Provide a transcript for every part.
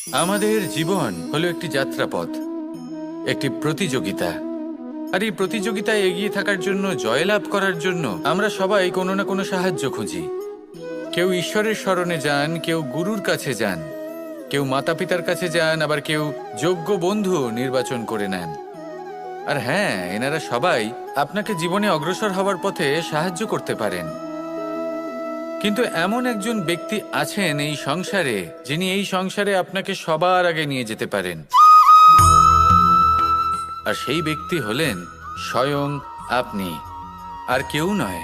আমাদের জীবন হলো একটি যাত্রাপথ, একটি প্রতিযোগিতা। আর এই প্রতিযোগিতায় এগিয়ে থাকার জন্য, জয়লাভ করার জন্য আমরা সবাই কোনো না কোনো সাহায্য খুঁজি। কেউ ঈশ্বরের শরণে যান, কেউ গুরুর কাছে যান, কেউ মাতা পিতার কাছে যান, আবার কেউ যোগ্য বন্ধু নির্বাচন করে নেন। আর হ্যাঁ, এনারা সবাই আপনাকে জীবনে অগ্রসর হওয়ার পথে সাহায্য করতে পারেন। কিন্তু এমন একজন ব্যক্তি আছেন এই সংসারে, যিনি এই সংসারে আপনাকে সবার আগে নিয়ে যেতে পারেন। আর সেই ব্যক্তি হলেন স্বয়ং আপনি, আর কেউ নয়।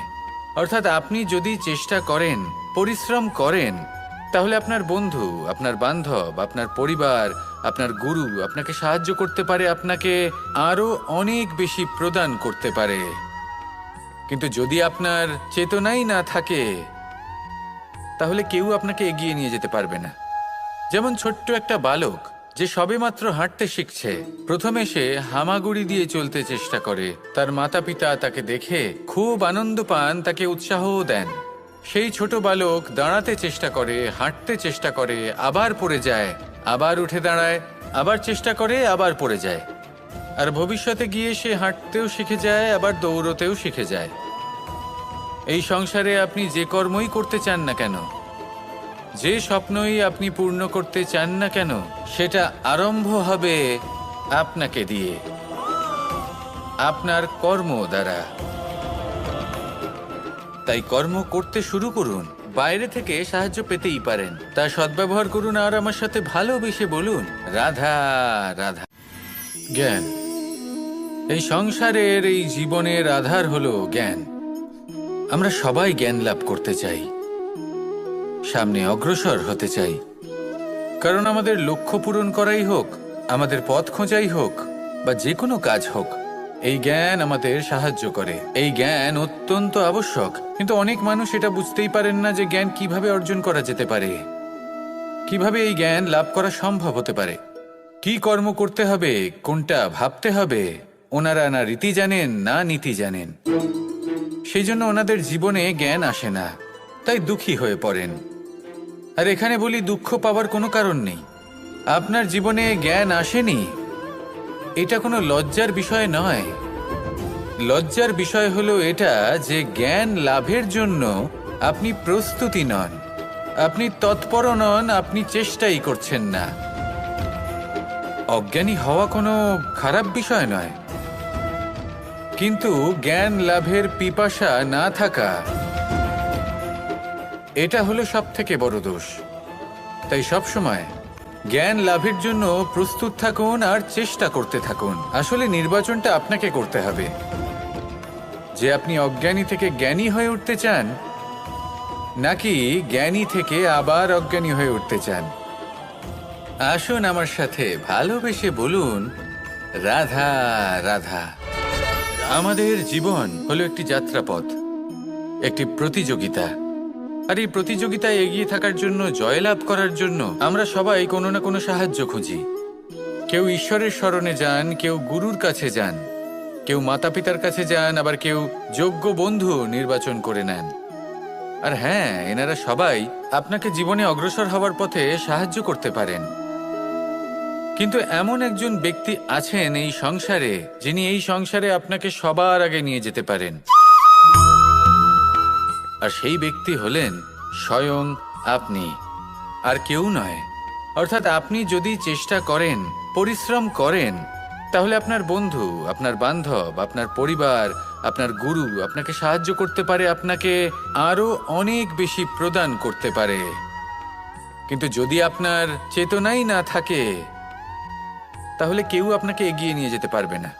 অর্থাৎ আপনি যদি চেষ্টা করেন, পরিশ্রম করেন, তাহলে আপনার বন্ধু, আপনার বান্ধব, আপনার পরিবার, আপনার গুরু আপনাকে সাহায্য করতে পারে, আপনাকে আরো অনেক বেশি প্রদান করতে পারে। কিন্তু যদি আপনার চেতনাই না থাকে, তাহলে কেউ আপনাকে এগিয়ে নিয়ে যেতে পারবে না। যেমন ছোট্ট একটা বালক যে সবেমাত্র হাঁটতে শিখছে, প্রথমে সে হামাগুড়ি দিয়ে চলতে চেষ্টা করে। তার মাতা পিতা তাকে দেখে খুব আনন্দ পান, তাকে উৎসাহও দেন। সেই ছোট বালক দাঁড়াতে চেষ্টা করে, হাঁটতে চেষ্টা করে, আবার পড়ে যায়, আবার উঠে দাঁড়ায়, আবার চেষ্টা করে, আবার পড়ে যায়। আর ভবিষ্যতে গিয়ে সে হাঁটতেও শিখে যায়, আবার দৌড়তেও শিখে যায়। এই সংসারে আপনি যে কর্মই করতে চান না কেন, যে স্বপ্নই আপনি পূর্ণ করতে চান না কেন, সেটা আরম্ভ হবে আপনাকে দিয়ে, আপনার কর্ম দ্বারা। তাই কর্ম করতে শুরু করুন। বাইরে থেকে সাহায্য পেতেই পারেন, তা সদ্ব্যবহার করুন আর আমার সাথে ভালোবেসে বলুন, রাধা রাধা। জ্ঞান, এই সংসারের, এই জীবনের আধার হলো জ্ঞান। আমরা সবাই জ্ঞান লাভ করতে চাই, সামনে অগ্রসর হতে চাই। কারণ আমাদের লক্ষ্য পূরণ করাই হোক, আমাদের পথ খোঁজাই হোক, বা যে কোনো কাজ হোক, এই জ্ঞান আমাদের সাহায্য করে। এই জ্ঞান অত্যন্ত আবশ্যক। কিন্তু অনেক মানুষ এটা বুঝতেই পারেন না যে জ্ঞান কিভাবে অর্জন করা যেতে পারে, কিভাবে এই জ্ঞান লাভ করা সম্ভব হতে পারে, কি কর্ম করতে হবে, কোনটা ভাবতে হবে। ওনারা না রীতি জানেন, না নীতি জানেন। সেই জন্য ওনাদের জীবনে জ্ঞান আসে না, তাই দুঃখী হয়ে পড়েন। আর এখানে বলি, দুঃখ পাওয়ার কোনো কারণ নেই। আপনার জীবনে জ্ঞান আসেনি, এটা কোনো লজ্জার বিষয় নয়। লজ্জার বিষয় হলো এটা যে জ্ঞান লাভের জন্য আপনি প্রস্তুতি নন, আপনি তৎপর নন, আপনি চেষ্টাই করছেন না। অজ্ঞানী হওয়া কোনো খারাপ বিষয় নয়, কিন্তু জ্ঞান লাভের পিপাসা না থাকা, এটা হলো সবথেকে বড় দোষ। তাই সবসময় জ্ঞান লাভের জন্য প্রস্তুত থাকুন আর চেষ্টা করতে থাকুন। আসলে নির্বাচনটা আপনাকে করতে হবে যে আপনি অজ্ঞানী থেকে জ্ঞানী হয়ে উঠতে চান, নাকি জ্ঞানী থেকে আবার অজ্ঞানী হয়ে উঠতে চান। আসুন আমার সাথে ভালোবেসে বলুন, রাধা রাধা। আমাদের জীবন হলো একটি যাত্রাপথ, একটি প্রতিযোগিতা। আর এই প্রতিযোগিতায় এগিয়ে থাকার জন্য, জয়লাভ করার জন্য আমরা সবাই কোনো না কোনো সাহায্য খুঁজি। কেউ ঈশ্বরের শরণে যান, কেউ গুরুর কাছে যান, কেউ মাতা পিতার কাছে যান, আবার কেউ যোগ্য বন্ধু নির্বাচন করে নেন। আর হ্যাঁ, এনারা সবাই আপনাকে জীবনে অগ্রসর হওয়ার পথে সাহায্য করতে পারেন। কিন্তু এমন একজন ব্যক্তি আছেন এই সংসারে, যিনি এই সংসারে আপনাকে সবার আগে নিয়ে যেতে পারেন। আর সেই ব্যক্তি হলেন স্বয়ং আপনি, আর কেউ নয়। অর্থাৎ আপনি যদি চেষ্টা করেন, পরিশ্রম করেন, তাহলে আপনার বন্ধু, আপনার বান্ধব, আপনার পরিবার, আপনার গুরু আপনাকে সাহায্য করতে পারে, আপনাকে আরো অনেক বেশি প্রদান করতে পারে। কিন্তু যদি আপনার চেতনাই না থাকে, তাহলে কেউ আপনাকে এগিয়ে নিয়ে যেতে পারবে না।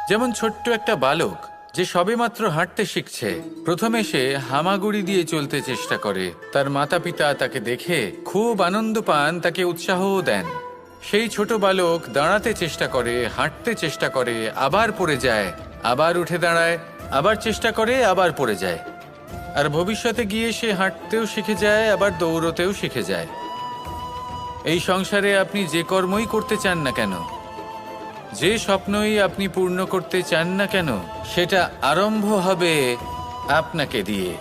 যেমন ছোট্ট একটা বালক যে সবেমাত্র হাঁটতে শিখছে, প্রথমে সে হামাগুড়ি দিয়ে চলতে চেষ্টা করে। তার মাতা পিতা তাকে দেখে খুব আনন্দ পান, তাকে উৎসাহও দেন। সেই ছোট বালক দাঁড়াতে চেষ্টা করে, হাঁটতে চেষ্টা করে, আবার পড়ে যায়, আবার উঠে দাঁড়ায়, আবার চেষ্টা করে, আবার পড়ে যায়। আর ভবিষ্যতে গিয়ে সে হাঁটতেও শিখে যায়, আবার দৌড়তেও শিখে যায়। এই সংসারে আপনি যে কর্মই করতে চান না কেন, যে স্বপ্নই আপনি পূর্ণ করতে চান না কেন, সেটা আরম্ভ হবে আপনাকে দিয়ে,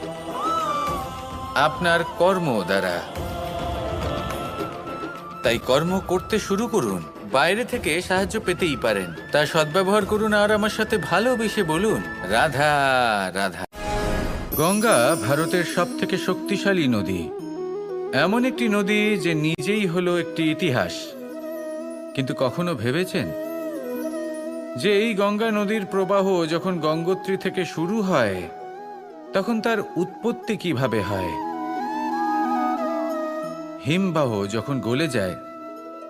আপনার কর্ম দ্বারা। তাই কর্ম করতে শুরু করুন। বাইরে থেকে সাহায্য পেতেই পারেন, তা সদ্ব্যবহার করুন আর আমার সাথে ভালোবেসে বলুন, রাধা রাধা। গঙ্গা ভারতের সবথেকে শক্তিশালী নদী, এমন একটি নদী যে নিজেই হলো একটি ইতিহাস। কিন্তু কখনো ভেবেছেন যে এই গঙ্গা নদীর প্রবাহ যখন গঙ্গোত্রী থেকে শুরু হয় তখন তার উৎপত্তি কিভাবে হয়? হিমবাহ যখন গলে যায়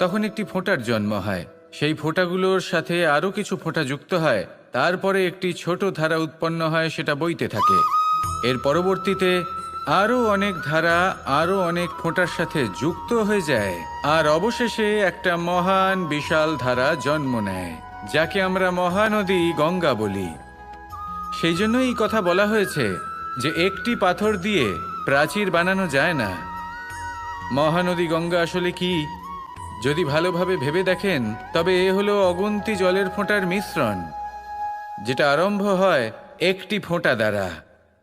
তখন একটি ফোঁটার জন্ম হয়, সেই ফোঁটাগুলোর সাথে আরও কিছু ফোঁটা যুক্ত হয়, তারপরে একটি ছোট ধারা উৎপন্ন হয়, সেটা বইতে থাকে। এর পরবর্তীতে আরও অনেক ধারা আরও অনেক ফোঁটার সাথে যুক্ত হয়ে যায়, আর অবশেষে একটা মহান বিশাল ধারা জন্ম নেয়, যাকে আমরা মহানদী গঙ্গা বলি। সেই জন্য এই কথা বলা হয়েছে যে একটি পাথর দিয়ে প্রাচীর বানানো যায় না। মহানদী গঙ্গা আসলে কি, যদি ভালোভাবে ভেবে দেখেন তবে এ হলো অগুন্তি জলের ফোঁটার মিশ্রণ, যেটা আরম্ভ হয় একটি ফোঁটা দ্বারা।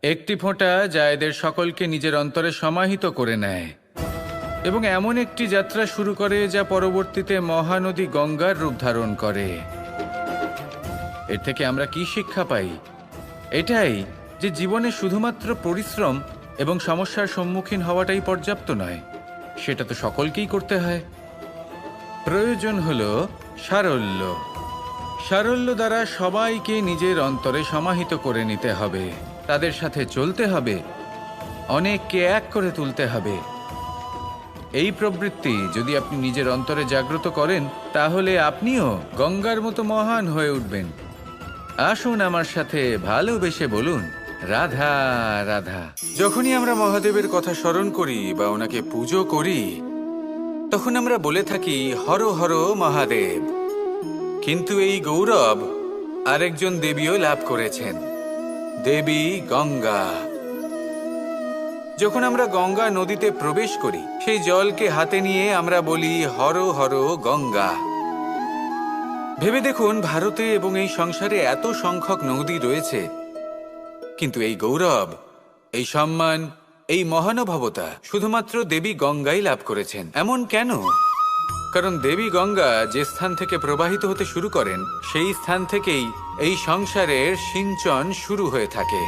একটি ফোঁটা যা এদের সকলকে নিজের অন্তরে সমাহিত করে নেয় এবং এমন একটি যাত্রা শুরু করে যা পরবর্তীতে মহানদী গঙ্গার রূপ ধারণ করে। এর থেকে আমরা কি শিক্ষা পাই? এটাই যে জীবনে শুধুমাত্র পরিশ্রম এবং সমস্যার সম্মুখীন হওয়াটাই পর্যাপ্ত নয়, সেটা তো সকলকেই করতে হয়। প্রয়োজন হলো সারল্য। সারল্য দ্বারা সবাইকে নিজের অন্তরে সমাহিত করে নিতে হবে, তাদের সাথে চলতে হবে, অনেককে এক করে তুলতে হবে। এই প্রবৃত্তি যদি আপনি নিজের অন্তরে জাগ্রত করেন তাহলে আপনিও গঙ্গার মতো মহান হয়ে উঠবেন। আসুন আমার সাথে ভালোবেসে বলুন, রাধা রাধা। যখনই আমরা মহাদেবের কথা স্মরণ করি বা ওনাকে পুজো করি তখন আমরা বলে থাকি হর হর মহাদেব। কিন্তু এই গৌরব আরেকজন দেবীও লাভ করেছেন, দেবী গঙ্গা। যখন আমরা গঙ্গা নদীতে প্রবেশ করি সেই জলকে হাতে নিয়ে আমরা বলি হর হর গঙ্গা। ভেবে দেখুন, ভারতে এবং এই সংসারে এত সংখ্যক নদী রয়েছে, কিন্তু এই গৌরব, এই সম্মান, এই মহানুভবতা শুধুমাত্র দেবী গঙ্গাই লাভ করেছেন। এমন কেন? কারণ দেবী গঙ্গা যে স্থান থেকে প্রবাহিত হতে শুরু করেন সেই স্থান থেকেই এই সংসারের সিঞ্চন শুরু হয়ে থাকে।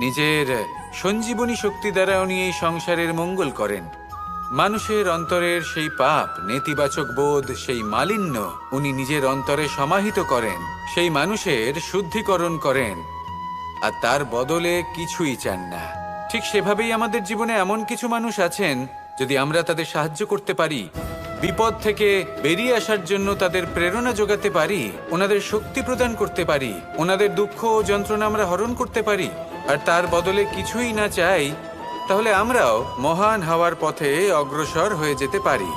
নিজের সঞ্জীবনী শক্তি দ্বারা উনি এই সংসারের মঙ্গল করেন। মানুষের অন্তরের সেই পাপ, নেতিবাচক বোধ, সেই মালিন্য উনি নিজের অন্তরে সমাহিত করেন, সেই মানুষের শুদ্ধিকরণ করেন, আর তার বদলে কিছুই চান না। ঠিক সেভাবেই আমাদের জীবনে এমন কিছু মানুষ আছেন, যদি আমরা তাদের সাহায্য করতে পারি, বিপদ থেকে বেরিয়ে আসার জন্য তাদের প্রেরণা যোগাতে পারি, ওনাদের শক্তি প্রদান করতে পারি, ওনাদের দুঃখ ও যন্ত্রণা আমরা হরণ করতে পারি, আর তার বদলে কিছুই না চাই, তাহলে আমরাও মহান হওয়ার পথে অগ্রসর হয়ে যেতে পারি।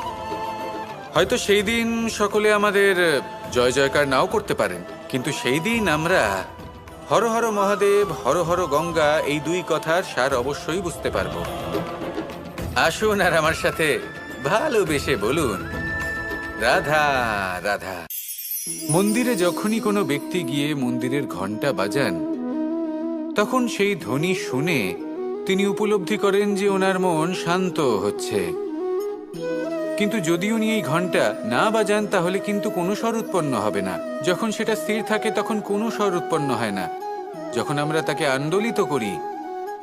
হয়তো সেই দিন সকলে আমাদের জয় জয়কার নাও করতে পারেন, কিন্তু সেই দিন আমরা হর হর মহাদেব, হর হর গঙ্গা এই দুই কথার সার অবশ্যই বুঝতে পারব। আসুন আর আমার সাথে ভালোবেসে বলুন, রাধা রাধা। মন্দিরে যখনই কোনো ব্যক্তি গিয়ে মন্দিরের ঘণ্টা বাজান তখন সেই ধ্বনি শুনে তিনি উপলব্ধি করেন যে ওনার মন শান্ত হচ্ছে। কিন্তু যদি উনি এই ঘণ্টা না বাজান তাহলে কিন্তু কোনো স্বর উৎপন্ন হবে না। যখন সেটা স্থির থাকে তখন কোনো স্বর উৎপন্ন হয় না। যখন আমরা তাকে আন্দোলিত করি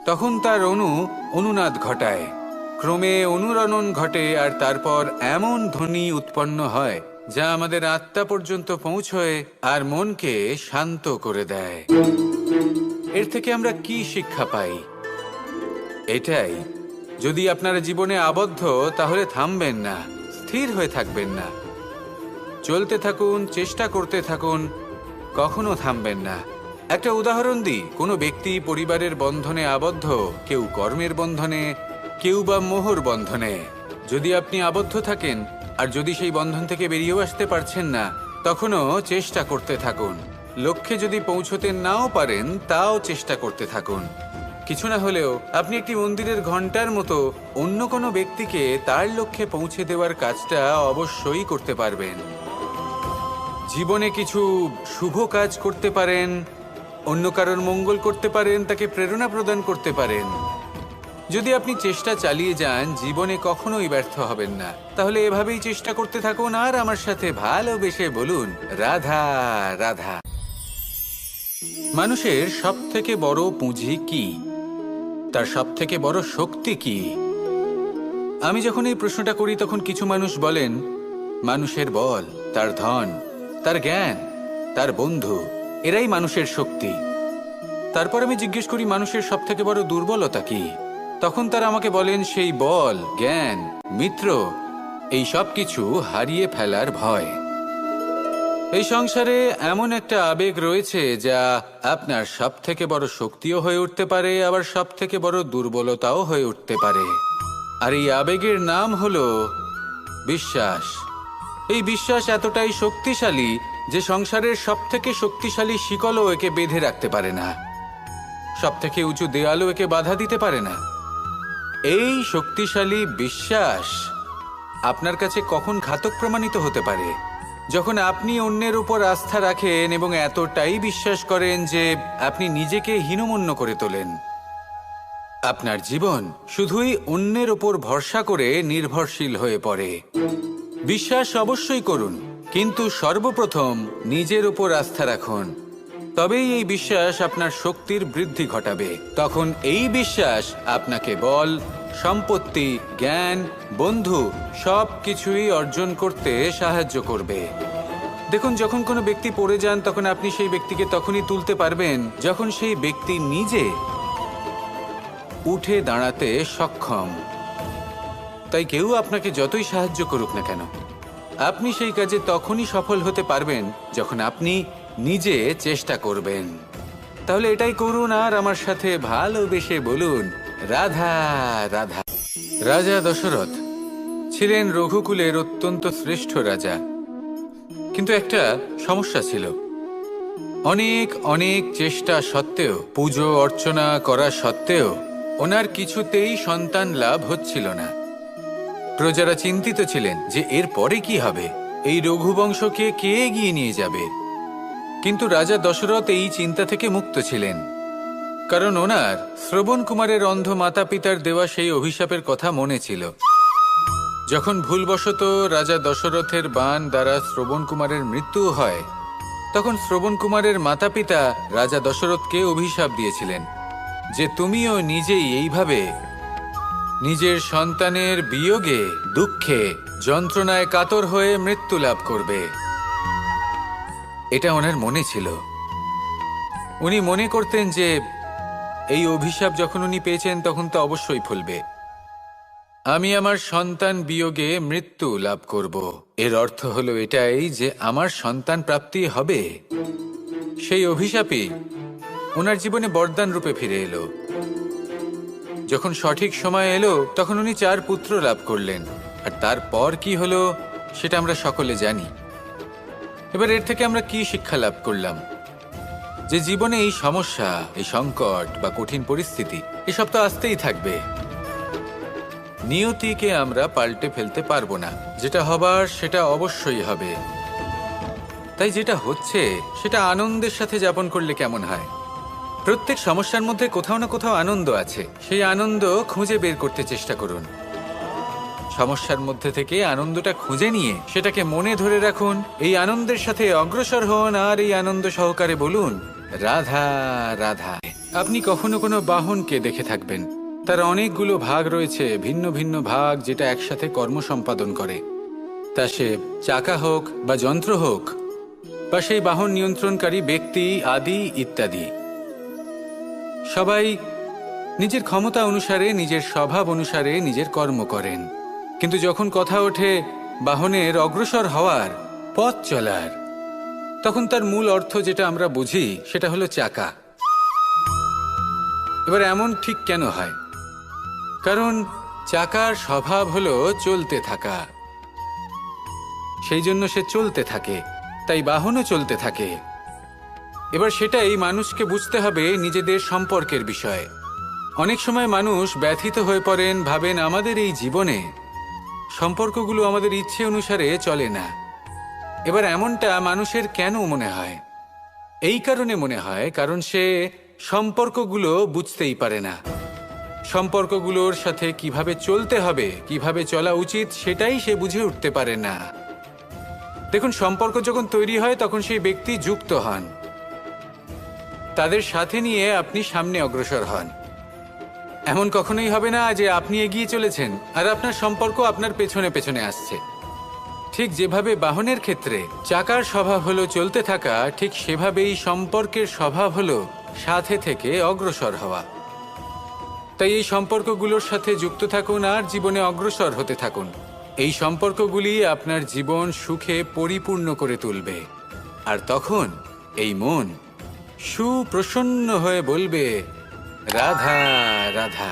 তখন তার অনুনাদ ঘটায়, ক্রমে অনুরণন ঘটে, আর তারপর এমন ধ্বনি উৎপন্ন হয় যা আমাদের আত্মা পর্যন্ত পৌঁছয় আর মনকে শান্ত করে দেয়। এর থেকে আমরা কি শিক্ষা পাই? এটাই, যদি আপনারা জীবনে আবদ্ধ তাহলে থামবেন না, স্থির হয়ে থাকবেন না, চলতে থাকুন, চেষ্টা করতে থাকুন, কখনো থামবেন না। একটা উদাহরণ দিই, কোনো ব্যক্তি পরিবারের বন্ধনে আবদ্ধ, কেউ কর্মের বন্ধনে, কেউ বা মোহর বন্ধনে। যদি আপনি আবদ্ধ থাকেন আর যদি সেই বন্ধন থেকে বেরিয়েও আসতে পারছেন না, তখনও চেষ্টা করতে থাকুন। লক্ষ্যে যদি পৌঁছতে নাও পারেন তাও চেষ্টা করতে থাকুন। কিছু না হলেও আপনি একটি মন্দিরের ঘণ্টার মতো অন্য কোনো ব্যক্তিকে তার লক্ষ্যে পৌঁছে দেওয়ার কাজটা অবশ্যই করতে পারবেন। জীবনে কিছু শুভ কাজ করতে পারেন, অন্য কারোর মঙ্গল করতে পারেন, তাকে প্রেরণা প্রদান করতে পারেন। যদি আপনি চেষ্টা চালিয়ে যান জীবনে কখনোই ব্যর্থ হবেন না। তাহলে এভাবেই চেষ্টা করতে থাকুন আর আমার সাথে ভালোবেসে বলুন রাধা রাধা। মানুষের সব থেকে বড় পুঁজি কি? তার সব থেকে বড় শক্তি কি? আমি যখন এই প্রশ্নটা করি তখন কিছু মানুষ বলেন মানুষের বল, তার ধন, তার জ্ঞান, তার বন্ধু, এরাই মানুষের শক্তি। তারপর আমি জিজ্ঞেস করি মানুষের সব থেকে বড় দুর্বলতা কি? তখন তারা আমাকে বলেন সেই বল, জ্ঞান, মিত্র, এই সব কিছু হারিয়ে ফেলার ভয়। এই সংসারে এমন একটা আবেগ রয়েছে যা আপনার সব থেকে বড় শক্তিও হয়ে উঠতে পারে, আবার সব থেকে বড় দুর্বলতাও হয়ে উঠতে পারে। আর এই আবেগের নাম হলো বিশ্বাস। এই বিশ্বাস এতটাই শক্তিশালী যে সংসারের সব থেকে শক্তিশালী শিকলও একে বেঁধে রাখতে পারে না, সব থেকে উঁচু দেয়ালও একে বাধা দিতে পারে না। এই শক্তিশালী বিশ্বাস আপনার কাছে কখন ঘাতক প্রমাণিত হতে পারে? যখন আপনি অন্যের উপর আস্থা রাখেন এবং এতটাই বিশ্বাস করেন যে আপনি নিজেকে হীনমন্য করে তোলেন। আপনার জীবন শুধুই অন্যের উপর ভরসা করে নির্ভরশীল হয়ে পড়ে। বিশ্বাস অবশ্যই করুন, কিন্তু সর্বপ্রথম নিজের উপর আস্থা রাখুন। তবেই এই বিশ্বাস আপনার শক্তির বৃদ্ধি ঘটাবে। তখন এই বিশ্বাস আপনাকে বল, সম্পত্তি, জ্ঞান, বন্ধু সব কিছুই অর্জন করতে সাহায্য করবে। দেখুন, যখন কোনো ব্যক্তি পড়ে যান তখন আপনি সেই ব্যক্তিকে তখনই তুলতে পারবেন যখন সেই ব্যক্তি নিজে উঠে দাঁড়াতে সক্ষম। তাই কেউ আপনাকে যতই সাহায্য করুক না কেন, আপনি সেই কাজে তখনই সফল হতে পারবেন যখন আপনি নিজে চেষ্টা করবেন। তাহলে এটাই করুন আর আমার সাথে ভালোবেসে বলুন রাধা রাধা। রাজা দশরথ ছিলেন রঘুকুলের অত্যন্ত শ্রেষ্ঠ রাজা, কিন্তু একটা সমস্যা ছিল। অনেক অনেক চেষ্টা সত্ত্বেও, পুজো অর্চনা করা সত্ত্বেও ওনার কিছুতেই সন্তান লাভ হচ্ছিল না। প্রজারা চিন্তিত ছিলেন যে এর পরে কি হবে, এই রঘুবংশকে কে এগিয়ে নিয়ে যাবে। কিন্তু রাজা দশরথ এই চিন্তা থেকে মুক্ত ছিলেন, কারণ ওনার শ্রবণ কুমারের অন্ধ মাতা পিতার দেওয়া সেই অভিশাপের কথা মনে ছিল। যখন ভুলবশত রাজা দশরথের বাণ দ্বারা শ্রবণ কুমারের মৃত্যু হয়, তখন শ্রবণ কুমারের মাতা পিতা রাজা দশরথকে অভিশাপ দিয়েছিলেন যে তুমিও নিজেই এইভাবে নিজের সন্তানের বিয়োগে, দুঃখে, যন্ত্রণায় কাতর হয়ে মৃত্যু লাভ করবে। এটা ওনার মনে ছিল। উনি মনে করতেন যে এই অভিশাপ যখন উনি পেয়েছেন তখন তো অবশ্যই ফলবে। আমি আমার সন্তান বিয়োগে মৃত্যু লাভ করব, এর অর্থ হলো এটাই যে আমার সন্তান প্রাপ্তি হবে। সেই অভিশাপই ওনার জীবনে বরদান রূপে ফিরে এলো। যখন সঠিক সময় এলো তখন উনি 4 পুত্র লাভ করলেন, আর তারপর কি হলো সেটা আমরা সকলে জানি। এবার এর থেকে আমরা কি শিক্ষা লাভ করলাম? যে জীবনে এই সমস্যা, এই সংকট বা কঠিন পরিস্থিতি এসব তো আসতেই থাকবে। নিয়তিকে আমরা পাল্টে ফেলতে পারবো না, যেটা হবার সেটা অবশ্যই হবে। তাই যেটা হচ্ছে সেটা আনন্দের সাথে যাপন করলে কেমন হয়? প্রত্যেক সমস্যার মধ্যে কোথাও না কোথাও আনন্দ আছে, সেই আনন্দ খুঁজে বের করতে চেষ্টা করুন। সমস্যার মধ্যে থেকে আনন্দটা খুঁজে নিয়ে সেটাকে মনে ধরে রাখুন, এই আনন্দের সাথে অগ্রসর হন আর এই আনন্দ সহকারে বলুন রাধা রাধা। আপনি কখনো কোনো বাহনকে দেখে থাকবেন, তার অনেকগুলো ভাগ রয়েছে, ভিন্ন ভিন্ন ভাগ যেটা একসাথে কর্ম সম্পাদন করে। তা সে চাকা হোক বা যন্ত্র হোক বা সেই বাহন নিয়ন্ত্রণকারী ব্যক্তি আদি ইত্যাদি, সবাই নিজের ক্ষমতা অনুসারে, নিজের স্বভাব অনুসারে নিজের কর্ম করেন। কিন্তু যখন কথা ওঠে বাহনের অগ্রসর হওয়ার, পথ চলার, তখন তার মূল অর্থ যেটা আমরা বুঝি সেটা হলো চাকা। এবার এমন ঠিক কেন হয়? কারণ চাকার স্বভাব হলো চলতে থাকা, সেই জন্য সে চলতে থাকে, তাই বাহনও চলতে থাকে। এবার সেটাই মানুষকে বুঝতে হবে নিজেদের সম্পর্কের বিষয়ে। অনেক সময় মানুষ ব্যথিত হয়ে পড়েন, ভাবেন আমাদের এই জীবনে সম্পর্কগুলো আমাদের ইচ্ছে অনুসারে চলে না। এবার এমনটা মানুষের কেন মনে হয়? এই কারণে মনে হয় কারণ সে সম্পর্কগুলো বুঝতেই পারে না। সম্পর্কগুলোর সাথে কিভাবে চলতে হবে, কিভাবে চলা উচিত, সেটাই সে বুঝে উঠতে পারে না। দেখুন, সম্পর্ক যখন তৈরি হয় তখন সেই ব্যক্তি যুক্ত হন, তাদের সাথে নিয়ে আপনি সামনে অগ্রসর হন। এমন কখনোই হবে না যে আপনি এগিয়ে চলেছেন আর আপনার সম্পর্ক আপনার পেছনে পেছনে আসছে। ঠিক যেভাবে বাহনের ক্ষেত্রে চাকার স্বভাব হলো চলতে থাকা, ঠিক সেভাবেই সম্পর্কের স্বভাব হলো সাথে থেকে অগ্রসর হওয়া। তাই এই সম্পর্কগুলোর সাথে যুক্ত থাকুন আর জীবনে অগ্রসর হতে থাকুন। এই সম্পর্কগুলি আপনার জীবন সুখে পরিপূর্ণ করে তুলবে। আর তখন এই মন সুপ্রসন্ন হয়ে বলবে, রাধা রাধা।